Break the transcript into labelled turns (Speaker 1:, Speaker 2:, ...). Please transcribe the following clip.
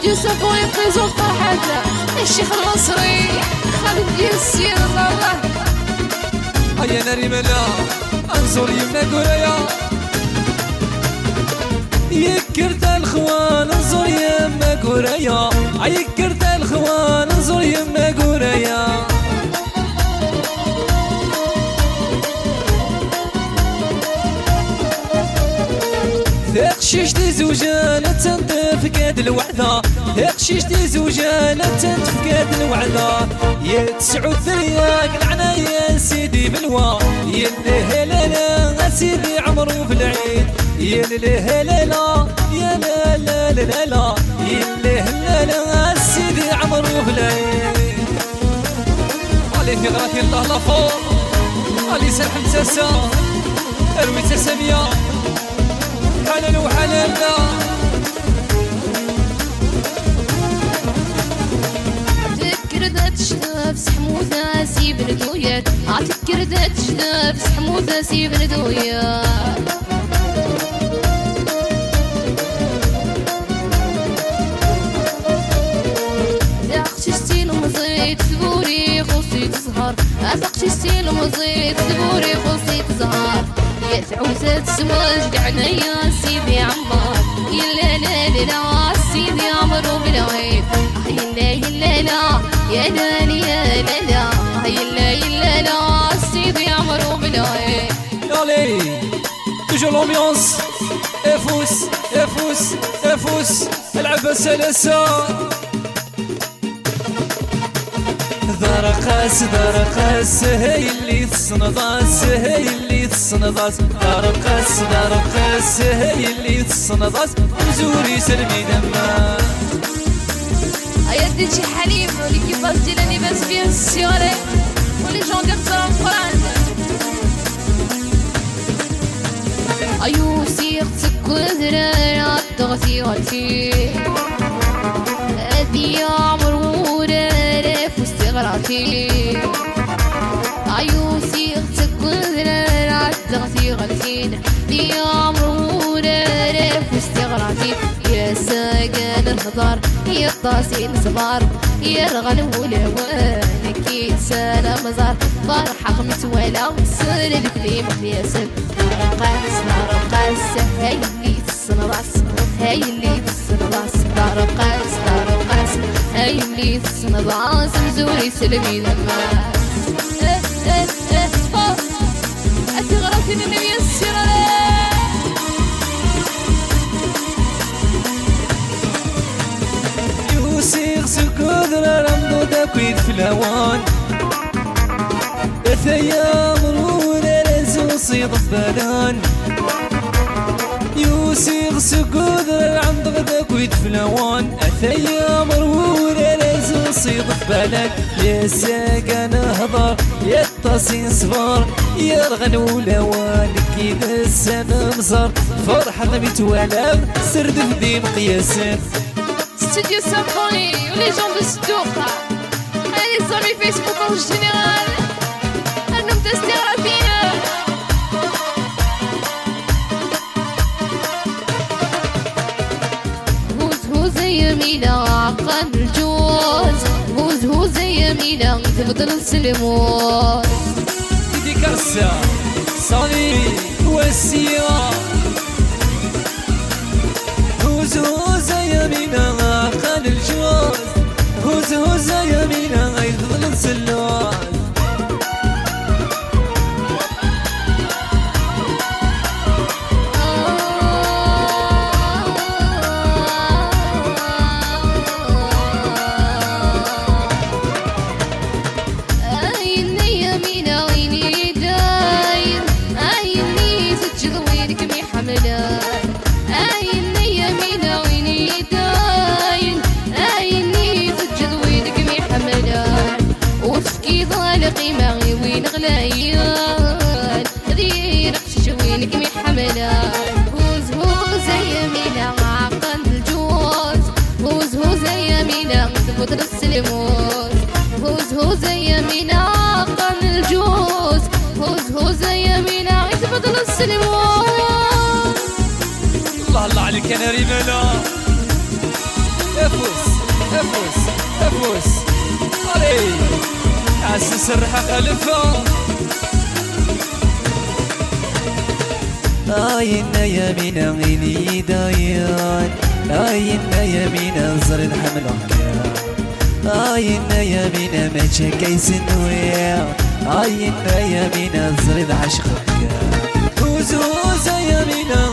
Speaker 1: استوديو سافوني بريزون فرحات الشيخ المصري خالد ياسين الله.
Speaker 2: هيا ناري ملا انظر يمنا قريا يكرت الخوان انظر يمنا قريا يكرت الخوان انظر يمنا قريا ششتي زوجانة تنتفقد الوعدة ششتي زوجانة تنتفقد الوعدة يا تسعود ثرياق العنا يا سيدي بلوى يا اللي سيدي عمرو في العيد يا اللي يا لا لا لا لا يا اللي سيدي عمرو في العيد. علي في غراتي الله لا فوق علي سلح مساسة اروي تسمية حلال وحلال لا
Speaker 1: تذكر ذات شتاف سحموثة سيب الدويات تذكر ذات شتاف سحموثة سيب الدويات ذاقتي ستيل ومزيد ثبوري خصي تزهر ذاقتي ستيل ومزيد ثبوري خصي تزهر يا تعوزة الزواج قعنا يا سيدي عمار يا لا لا لا سيدي عمرو بالعيد يا لا لا يا لا يا لا لا يا لا سيدي عمرو بالعيد.
Speaker 2: Allez, toujours l'ambiance افوس افوس افوس العب سلسة درقاس درقاس هي اللي تصنضاس هي اللي تصنضاس درقاس درقاس هي اللي تصنضاس زوري سلمي دما
Speaker 1: يا شي حليم ليكيباج ديال لاباس بيان السيوري ولي جون ديال القران ايو سيختك وذرارة تغثي غلتي هادي يا مرورة فوستي غراتي ايو سيختك وذرارة تغثي غلتي هادي يا مرورة فوستي غراتي يا ساقان الهضار يا الطاسين صغار يا الغنم والهوان كي سلام زار فرحة متوالا سلل في مقياسك رقاص رقاص هاي اللي تصنراس هاي اللي تصنراس رقاص رقاص هاي اللي تصنراس مزوري سلمي لما أنت غرفتي النبي السيرة
Speaker 2: يوسيغ سكودر رمضو داكويد في الهوان ثيا مرورة لازو صيد فلان يوسيغ سكودر العمض داكويد في الهوان ثيا مرورة لازو صيد فلان يا ساقان هضر يا الطاسين صفار يا الغنو لوان كيد السما مزار فرحة غبيت ولام سرد في دي مقياسات
Speaker 1: Studio Symphony, les gens de Stourka, les amis Facebook en général, un homme de Stéphane. هوز يمينا عقل الجوز هوز يمينا تبطل السلمون
Speaker 2: دي كرسة صالي والسيا هوز يمينا عقل الجوز هوز يمينا يفضل السلوان
Speaker 1: قيمة وين غلايان ذي نقش وينك مي حملان هوز يمينا عقل الجوز هوز يمينا تبطل السلموز هوز يمينا عقل الجوز هوز يمينا تبطل السلموز.
Speaker 2: الله الله عليك يا ناري ملا افوس افوس افوس علي عسس الرحى خلفه
Speaker 3: آينا يمينا غيني دايان آينا يمينا زر الحمل آينا يمينا ما تشكي سنويا آينا يمينا زر العشق وزوزة يمينا